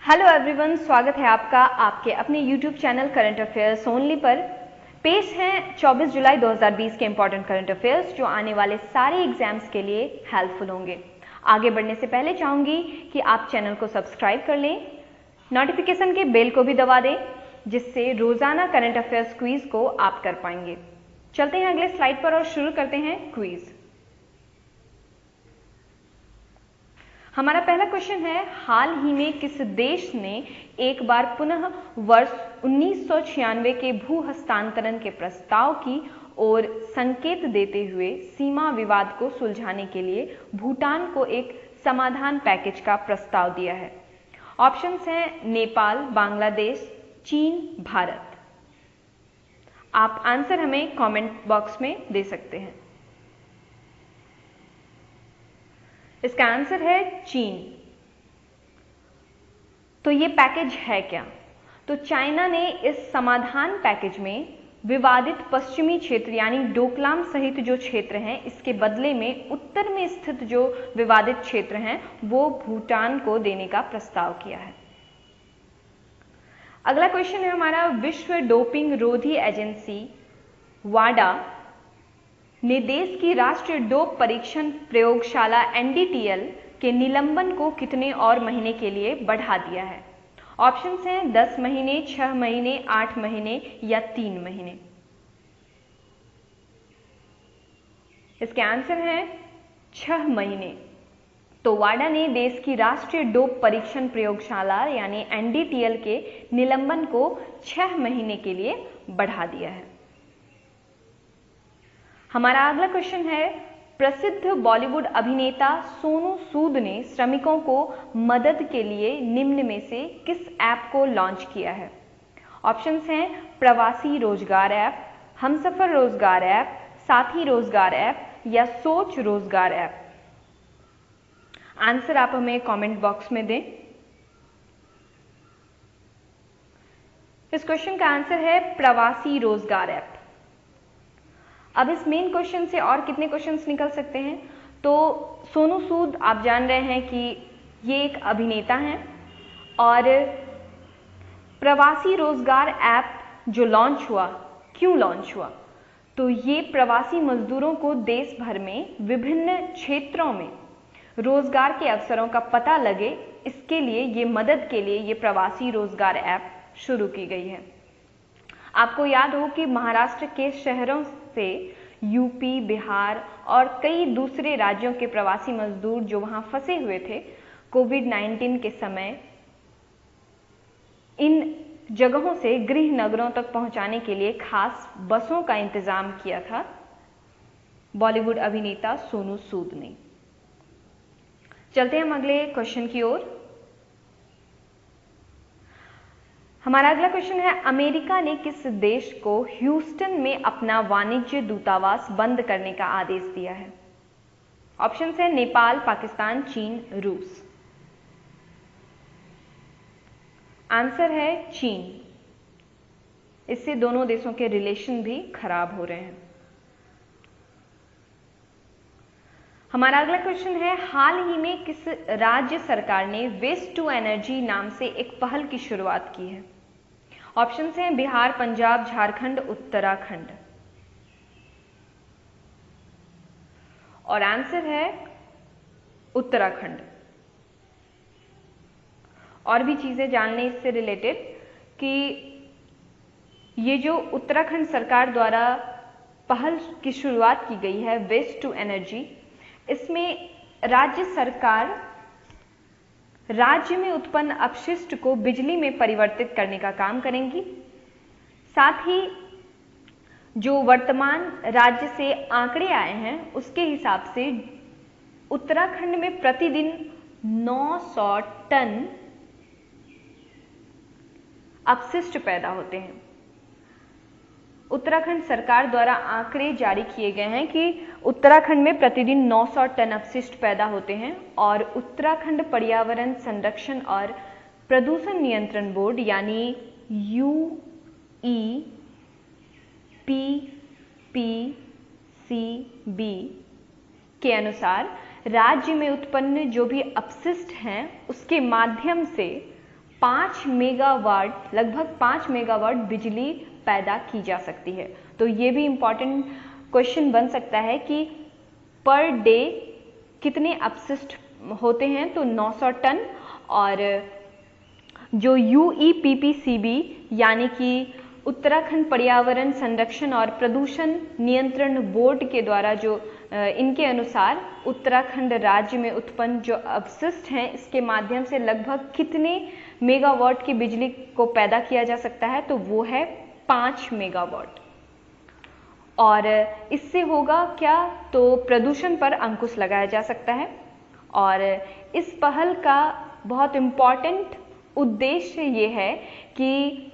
Hello everyone, स्वागत है आपका आपके अपने YouTube channel current affairs only पर। पेश हैं 24 जुलाई 2020 के इंपॉर्टेंट करंट अफेयर्स जो आने वाले सारे एग्जाम्स के लिए हेल्पफुल होंगे। आगे बढ़ने से पहले चाहूंगी कि आप चैनल को सब्सक्राइब कर लें, नोटिफिकेशन के बेल को भी दबा दें, जिससे रोजाना करंट अफेयर्स क्विज को आप कर पाएंगे। चलते हैं अगले स्लाइड पर और शुरू करते हैं क्विज। हमारा पहला क्वेश्चन है, हाल ही में किस देश ने एक बार पुनः वर्ष 1996 के भू हस्तांतरण के प्रस्ताव की ओर संकेत देते हुए सीमा विवाद को सुलझाने के लिए भूटान को एक समाधान पैकेज का प्रस्ताव दिया है? ऑप्शंस हैं नेपाल, बांग्लादेश, चीन, भारत। आप आंसर हमें कमेंट बॉक्स में दे सकते हैं। इसका आंसर है चीन। तो ये पैकेज है क्या? तो चाइना ने इस समाधान पैकेज में विवादित पश्चिमी क्षेत्र यानी डोकलाम सहित जो क्षेत्र हैं, इसके बदले में उत्तर में स्थित जो विवादित क्षेत्र हैं वो भूटान को देने का प्रस्ताव किया है। अगला क्वेश्चन है हमारा, विश्व डोपिंग रोधी एजेंसी वाडा ने देश की राष्ट्रीय डोप परीक्षण प्रयोगशाला NDTL के निलंबन को कितने और महीने के लिए बढ़ा दिया है? ऑप्शंस हैं 10 महीने, 6 महीने, 8 महीने या 3 महीने। इसके आंसर हैं 6 महीने। तो वाडा ने देश की राष्ट्रीय डोप परीक्षण प्रयोगशाला यानी NDTL के निलंबन को 6 महीने के लिए बढ़ा दिया है। हमारा अगला क्वेश्चन है, प्रसिद्ध बॉलीवुड अभिनेता सोनू सूद ने श्रमिकों को मदद के लिए निम्न में से किस ऐप को लॉन्च किया है? ऑप्शंस हैं प्रवासी रोजगार ऐप, हमसफर रोजगार ऐप, साथी रोजगार ऐप या सोच रोजगार ऐप। आंसर आप हमें कमेंट बॉक्स में दें। इस क्वेश्चन का आंसर है प्रवासी रोजगार ऐप। अब इस मेन क्वेश्चन से और कितने क्वेश्चंस निकल सकते हैं? तो सोनू सूद आप जान रहे हैं कि ये एक अभिनेता हैं और प्रवासी रोजगार ऐप जो लॉन्च हुआ, क्यों लॉन्च हुआ? तो ये प्रवासी मजदूरों को देश भर में विभिन्न क्षेत्रों में रोजगार के अवसरों का पता लगे, इसके लिए ये मदद के लिए ये प्रवासी रोजगार ऐप शुरू की गई है। आपको याद हो कि महाराष्ट्र के शहरों से यूपी, बिहार और कई दूसरे राज्यों के प्रवासी मजदूर जो वहां फंसे हुए थे कोविड-19 के समय, इन जगहों से गृह नगरों तक पहुंचाने के लिए खास बसों का इंतजाम किया था बॉलीवुड अभिनेता सोनू सूद ने। चलते हैं हम अगले क्वेश्चन की ओर। हमारा अगला क्वेश्चन है, अमेरिका ने किस देश को ह्यूस्टन में अपना वाणिज्य दूतावास बंद करने का आदेश दिया है? ऑप्शंस हैं नेपाल, पाकिस्तान, चीन, रूस। आंसर है चीन। इससे दोनों देशों के रिलेशन भी खराब हो रहे हैं। हमारा अगला क्वेश्चन है, हाल ही में किस राज्य सरकार ने वेस्ट टू एनर्जी नाम से एक पहल की शुरुआत की है? ऑप्शंस हैं बिहार, पंजाब, झारखंड, उत्तराखंड। और आंसर है उत्तराखंड। और भी चीजें जान लें इससे रिलेटेड कि ये जो उत्तराखंड सरकार द्वारा पहल की शुरुआत की गई है वेस्ट टू एनर्जी, इसमें राज्य सरकार राज्य में उत्पन्न अपशिष्ट को बिजली में परिवर्तित करने का काम करेंगी। साथ ही जो वर्तमान राज्य से आंकड़े आए हैं उसके हिसाब से उत्तराखंड में प्रतिदिन 900 टन अपशिष्ट पैदा होते हैं। उत्तराखंड सरकार द्वारा आंकड़े जारी किए गए हैं कि उत्तराखंड में प्रतिदिन 900 टन अपशिष्ट पैदा होते हैं और उत्तराखंड पर्यावरण संरक्षण और प्रदूषण नियंत्रण बोर्ड यानी UEPPCB के अनुसार राज्य में उत्पन्न जो भी अपशिष्ट हैं उसके माध्यम से 5 मेगावाट, लगभग 5 मेगावाट बिजली पैदा की जा सकती है। तो ये भी इम्पॉर्टेंट क्वेश्चन बन सकता है कि पर डे कितने अपशिष्ट होते हैं, तो 900 टन। और जो UEPPCB यानी कि उत्तराखंड पर्यावरण संरक्षण और प्रदूषण नियंत्रण बोर्ड के द्वारा जो इनके अनुसार उत्तराखंड राज्य में उत्पन्न जो अपशिष्ट हैं, इसके माध्यम से लगभग कितने मेगावाट की बिजली को पैदा किया जा सकता है, तो वो है 5 मेगावाट। और इससे होगा क्या, तो प्रदूषण पर अंकुश लगाया जा सकता है। और इस पहल का बहुत इम्पॉर्टेंट उद्देश्य ये है कि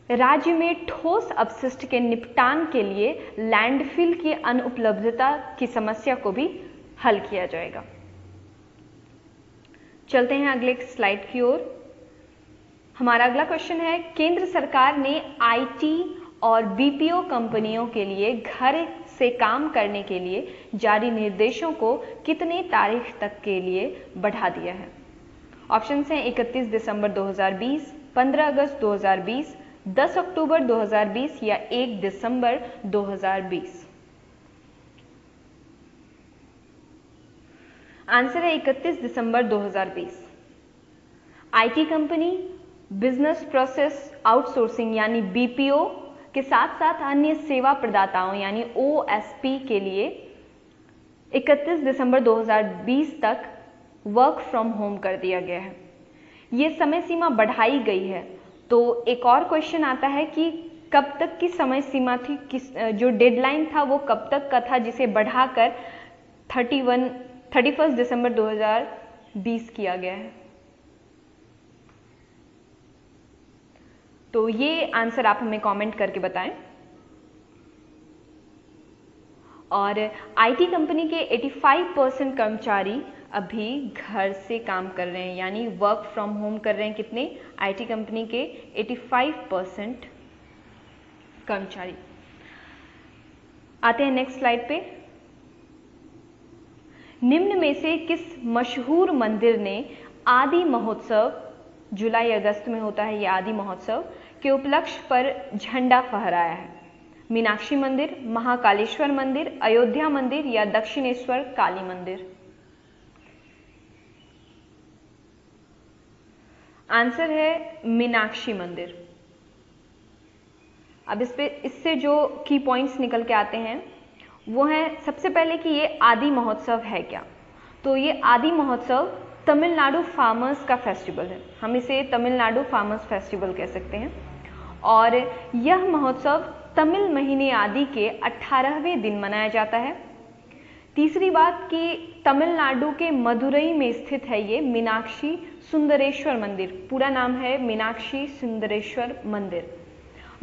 राज्य में ठोस अपशिष्ट के निपटान के लिए लैंडफिल की अनुपलब्धता की समस्या को भी हल किया जाएगा। चलते हैं अगले स्लाइड की ओर। हमारा अगला क्वेश्चन है, केंद्र सरकार ने IT और BPO कंपनियों के लिए घर से काम करने के लिए जारी निर्देशों को कितने तारीख तक के लिए बढ़ा दिया है? ऑप्शंस हैं 31 दिसंबर 2020, 15 अगस्त 2020, 10 अक्टूबर 2020 या 1 दिसंबर 2020। आंसर है 31 दिसंबर 2020। IT company business process outsourcing यानी BPO के साथ साथ अन्य सेवा प्रदाताओं यानी OSP के लिए 31 दिसंबर 2020 तक वर्क फ्रॉम होम कर दिया गया है। ये समय सीमा बढ़ाई गई है। तो एक और क्वेश्चन आता है कि कब तक की समय सीमा थी, जो डेडलाइन था वो कब तक का था, जिसे बढ़ाकर 31 दिसंबर 2020 किया गया है। तो ये आंसर आप हमें कमेंट करके बताएं। और IT कंपनी के 85% कर्मचारी अभी घर से काम कर रहे हैं, यानी वर्क फ्रॉम होम कर रहे हैं। कितने? IT कंपनी के 85% कर्मचारी। आते हैं नेक्स्ट स्लाइड पे। निम्न में से किस मशहूर मंदिर ने आदि महोत्सव, जुलाई अगस्त में होता है ये आदि महोत्सव, के उपलक्ष्य पर झंडा फहराया है? मीनाक्षी मंदिर, महाकालेश्वर मंदिर, अयोध्या मंदिर या दक्षिणेश्वर काली मंदिर? आंसर है मीनाक्षी मंदिर। अब इससे जो की पॉइंट्स निकल के आते हैं वो है, सबसे पहले कि ये आदि महोत्सव है क्या। तो ये आदि महोत्सव तमिलनाडु फार्मर्स का फेस्टिवल है। हम इसे तमिलनाडु फार्मर्स फेस्टिवल कह सकते हैं। और यह महोत्सव तमिल महीने आदि के 18वें दिन मनाया जाता है। तीसरी बात कि तमिलनाडु के मदुरई में स्थित है ये मीनाक्षी सुंदरेश्वर मंदिर। पूरा नाम है मीनाक्षी सुंदरेश्वर मंदिर।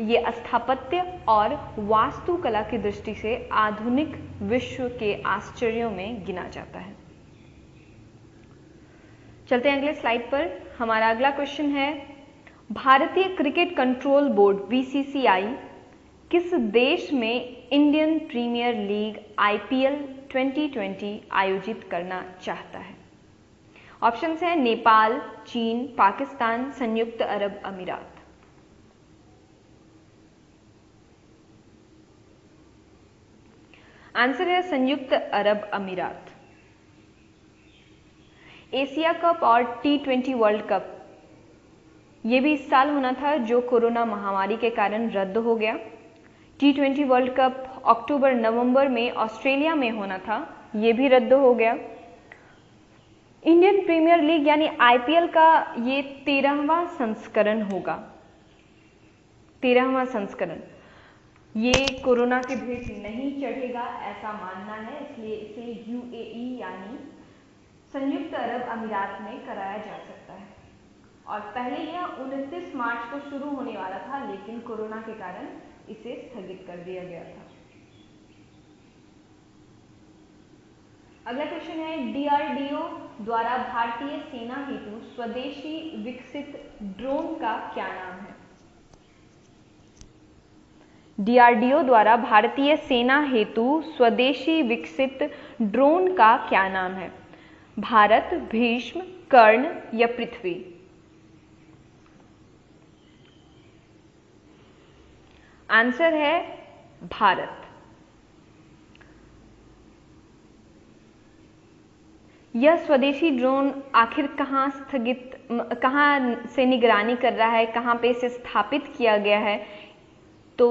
ये स्थापत्य और वास्तुकला की दृष्टि से आधुनिक विश्व के आश्चर्यों में गिना जाता है। चलते हैं अगले स्लाइड पर। हमारा अगला क्वेश्चन है, भारतीय क्रिकेट कंट्रोल बोर्ड BCCI किस देश में इंडियन प्रीमियर लीग IPL 2020 आयोजित करना चाहता है? ऑप्शंस हैं नेपाल, चीन, पाकिस्तान, संयुक्त अरब अमीरात। आंसर है संयुक्त अरब अमीरात। एशिया कप और T20 वर्ल्ड कप ये भी इस साल होना था, जो कोरोना महामारी के कारण रद्द हो गया। T20 वर्ल्ड कप अक्टूबर नवंबर में ऑस्ट्रेलिया में होना था, ये भी रद्द हो गया। इंडियन प्रीमियर लीग यानी IPL का ये 13वां संस्करण होगा। 13वां संस्करण। ये कोरोना के भेंट नहीं चढ़ेगा ऐसा मानना है, इसलिए इसे UAE यानी संयुक्त अरब अमीरात में कराया जा सकता है। और पहले यह 29 मार्च को शुरू होने वाला था, लेकिन कोरोना के कारण इसे स्थगित कर दिया गया था। अगला क्वेश्चन है, DRDO द्वारा भारतीय सेना हेतु स्वदेशी विकसित ड्रोन का क्या नाम है? DRDO द्वारा भारतीय सेना हेतु स्वदेशी विकसित ड्रोन का क्या नाम है? भारत, भीष्म, कर्ण या पृथ्वी? आंसर है भारत। यह स्वदेशी ड्रोन आखिर कहाँ से निगरानी कर रहा है, कहाँ पे इसे स्थापित किया गया है? तो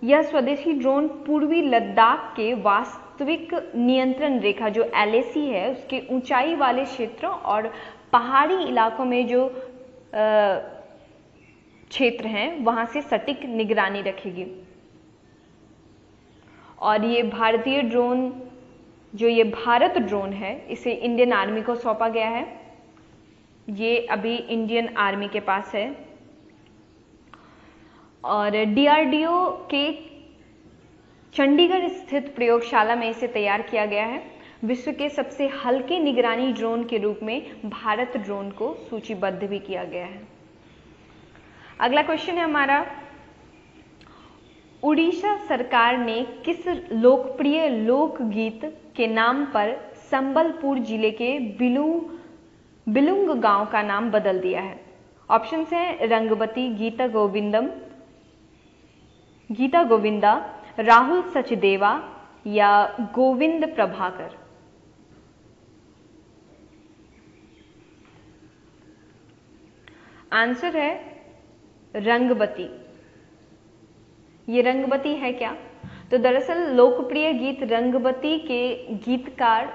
यह स्वदेशी ड्रोन पूर्वी लद्दाख के वास्तविक नियंत्रण रेखा जो LAC है उसके ऊंचाई वाले क्षेत्रों और पहाड़ी इलाकों में जो क्षेत्र हैं वहां से सटीक निगरानी रखेगी। और ये भारतीय ड्रोन, जो ये भारत ड्रोन है, इसे इंडियन आर्मी को सौंपा गया है। ये अभी इंडियन आर्मी के पास है और DRDO के चंडीगढ़ स्थित प्रयोगशाला में इसे तैयार किया गया है। विश्व के सबसे हल्के निगरानी ड्रोन के रूप में भारत ड्रोन को सूचीबद्ध भी किया गया है। अगला क्वेश्चन है हमारा, उड़ीसा सरकार ने किस लोकप्रिय लोकगीत के नाम पर संबलपुर जिले के बिलुंग गांव का नाम बदल दिया है? ऑप्शंस हैं रंगवती, गीता गोविंदा, राहुल सचदेवा या गोविंद प्रभाकर। आंसर है रंगवती। ये रंगवती है क्या? तो दरअसल लोकप्रिय गीत रंगवती के गीतकार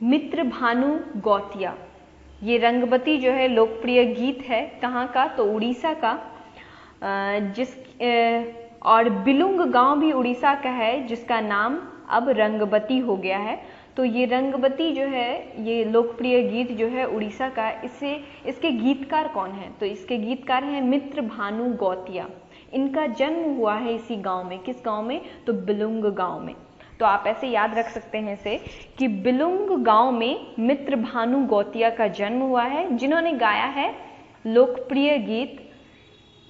मित्र भानु गौतिया। ये रंगवती जो है लोकप्रिय गीत है कहाँ का? तो उड़ीसा का। और बिलुंग गांव भी उड़ीसा का है जिसका नाम अब रंगवती हो गया है। तो ये रंगवती जो है, ये लोकप्रिय गीत जो है उड़ीसा का, इसके गीतकार कौन है? तो इसके गीतकार हैं मित्र भानु गौतिया। इनका जन्म हुआ है इसी गांव में। किस गांव में? तो बिलुंग गांव में। तो आप ऐसे याद रख सकते हैं इसे कि बिलुंग गांव में मित्र भानु गौतिया का जन्म हुआ है, जिन्होंने गाया है लोकप्रिय गीत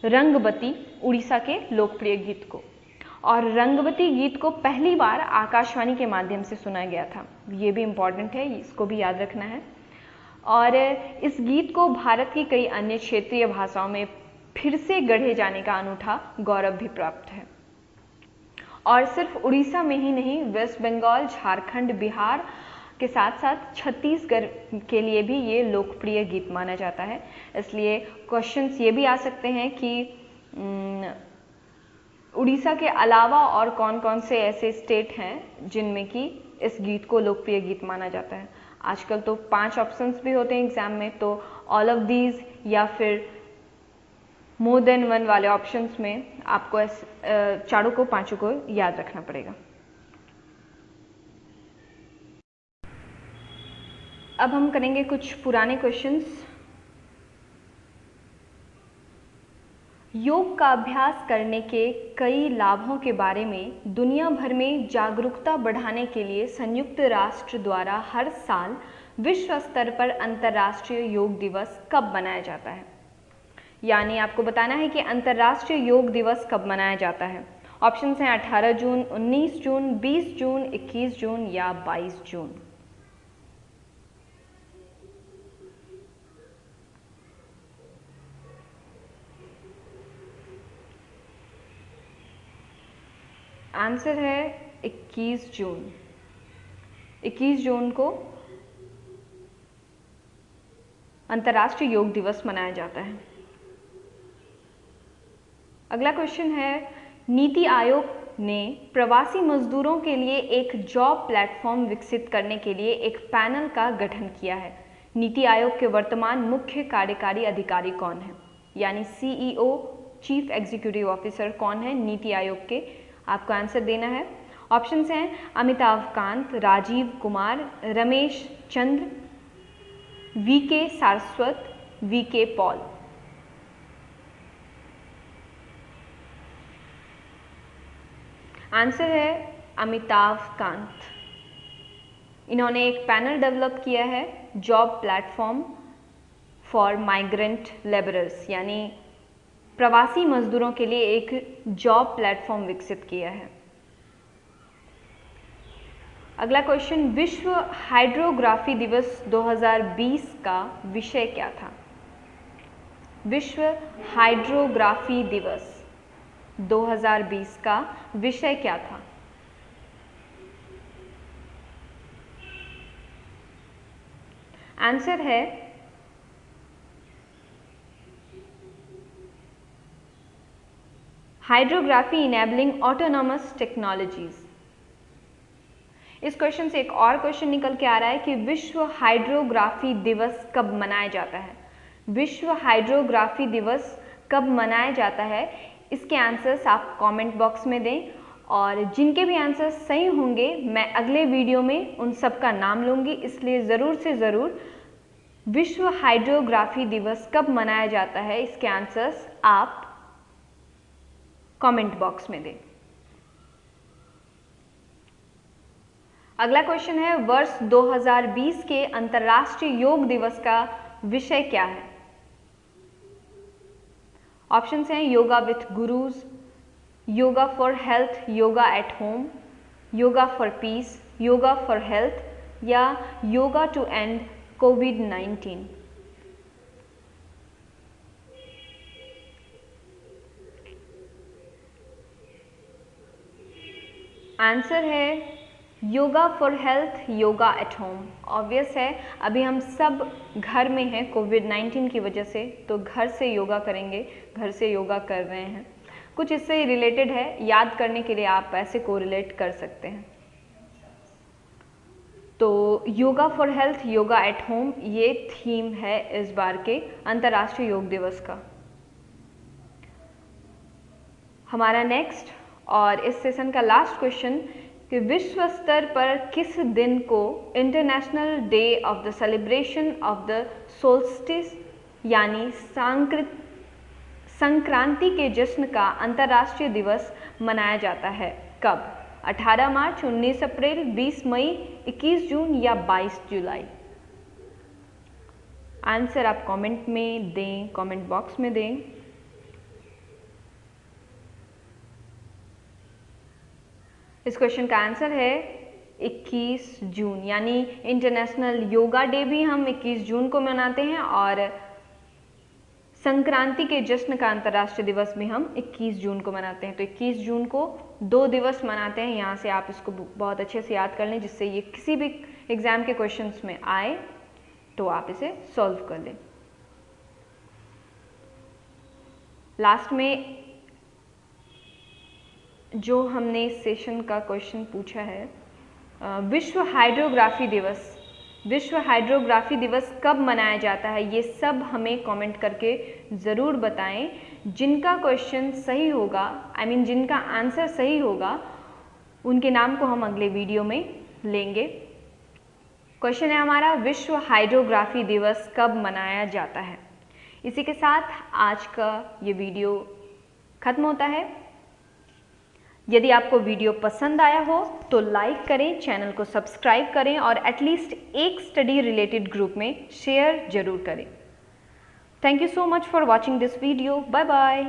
रंगवती, उड़ीसा के लोकप्रिय गीत को। और रंगवती गीत को पहली बार आकाशवाणी के माध्यम से सुना गया था। ये भी इम्पॉर्टेंट है, इसको भी याद रखना है। और इस गीत को भारत की कई अन्य क्षेत्रीय भाषाओं में फिर से गढ़े जाने का अनूठा गौरव भी प्राप्त है। और सिर्फ उड़ीसा में ही नहीं, वेस्ट बंगाल, झारखंड, बिहार के साथ साथ छत्तीसगढ़ के लिए भी ये लोकप्रिय गीत माना जाता है। इसलिए क्वेश्चंस ये भी आ सकते हैं कि उड़ीसा के अलावा और कौन कौन से ऐसे स्टेट हैं जिनमें कि इस गीत को लोकप्रिय गीत माना जाता है। आजकल तो 5 ऑप्शंस भी होते हैं एग्जाम में, तो ऑल ऑफ दीज या फिर मोर देन वन वाले ऑप्शंस में आपको चारों को, पांचों को याद रखना पड़ेगा। अब हम करेंगे कुछ पुराने क्वेश्चंस। योग का अभ्यास करने के कई लाभों के बारे में दुनिया भर में जागरूकता बढ़ाने के लिए संयुक्त राष्ट्र द्वारा हर साल विश्व स्तर पर अंतर्राष्ट्रीय योग दिवस कब मनाया जाता है? यानी आपको बताना है कि अंतर्राष्ट्रीय योग दिवस कब मनाया जाता है। ऑप्शंस हैं 18 जून, 19 जून, 20 जून, 21 जून या 22 जून। आंसर है 21 जून। 21 जून को अंतर्राष्ट्रीय योग दिवस मनाया जाता है। अगला क्वेश्चन है, नीति आयोग ने प्रवासी मजदूरों के लिए एक जॉब प्लेटफॉर्म विकसित करने के लिए एक पैनल का गठन किया है। नीति आयोग के वर्तमान मुख्य कार्यकारी अधिकारी कौन है? यानी CEO, चीफ एग्जीक्यूटिव ऑफिसर कौन है नीति आयोग के? आपको आंसर देना है। ऑप्शंस हैं Amitabh Kant, Rajiv Kumar, Ramesh Chandra, VK Saraswat, VK Paul. Answer है अमिताभ कांत। इन्होंने एक पैनल डेवलप किया है, job platform for migrant labourers, यानी प्रवासी मजदूरों के लिए एक जॉब प्लेटफॉर्म विकसित किया है। अगला क्वेश्चन, विश्व हाइड्रोग्राफी दिवस 2020 का विषय क्या था? विश्व हाइड्रोग्राफी दिवस 2020 का विषय क्या था? आंसर है हाइड्रोग्राफी इनेबलिंग ऑटोनॉमस टेक्नोलॉजीज। इस क्वेश्चन से एक और क्वेश्चन निकल के आ रहा है कि विश्व हाइड्रोग्राफी दिवस कब मनाया जाता है? विश्व हाइड्रोग्राफी दिवस कब मनाया जाता है? इसके आंसर्स आप कमेंट बॉक्स में दें और जिनके भी आंसर्स सही होंगे मैं अगले वीडियो में उन सब का नाम लूँगी, इसलिए ज़रूर से ज़रूर विश्व हाइड्रोग्राफी दिवस कब मनाया जाता है इसके आंसर्स आप कमेंट बॉक्स में दें। अगला क्वेश्चन है वर्ष 2020 के अंतर्राष्ट्रीय योग दिवस का विषय क्या है? ऑप्शंस हैं yoga with gurus, yoga for health, yoga at home, yoga for peace, yoga for health या योगा टू एंड कोविड-19। आंसर है yoga for health, yoga at home. Obvious है, अभी हम सब घर में हैं कोविड-19 की वजह से, तो घर से योगा करेंगे, घर से योगा कर रहे हैं। कुछ इससे रिलेटेड है, याद करने के लिए आप ऐसे कोरिलेट कर सकते हैं। तो yoga for health, yoga at home ये थीम है इस बार के अंतर्राष्ट्रीय योग दिवस का। हमारा नेक्स्ट और इस सेशन का लास्ट क्वेश्चन कि विश्व स्तर पर किस दिन को international day of the celebration of the solstice यानी संक्रांति के जश्न का अंतर्राष्ट्रीय दिवस मनाया जाता है? कब? 18 मार्च, 19 अप्रैल, 20 मई, 21 जून या 22 जुलाई? आंसर आप कमेंट में दें, कमेंट बॉक्स में दें। इस क्वेश्चन का आंसर है 21 जून, यानी इंटरनेशनल योगा डे भी हम 21 जून को मनाते हैं और संक्रांति के जश्न का अंतर्राष्ट्रीय दिवस भी हम 21 जून को मनाते हैं। तो 21 जून को 2 दिवस मनाते हैं। यहाँ से आप इसको बहुत अच्छे से याद कर लें, जिससे ये किसी भी एग्जाम के क्वेश्चंस में आए तो आप इसे सॉल्व कर लें। लास्ट में जो हमने इस सेशन का क्वेश्चन पूछा है, विश्व हाइड्रोग्राफी दिवस कब मनाया जाता है, ये सब हमें कमेंट करके ज़रूर बताएं। जिनका क्वेश्चन सही होगा, जिनका आंसर सही होगा, उनके नाम को हम अगले वीडियो में लेंगे। क्वेश्चन है हमारा, विश्व हाइड्रोग्राफी दिवस कब मनाया जाता है? इसी के साथ आज का ये वीडियो खत्म होता है। यदि आपको वीडियो पसंद आया हो तो लाइक करें, चैनल को सब्सक्राइब करें और एटलीस्ट एक स्टडी रिलेटेड ग्रुप में शेयर जरूर करें। Thank you so much for watching this video. Bye bye.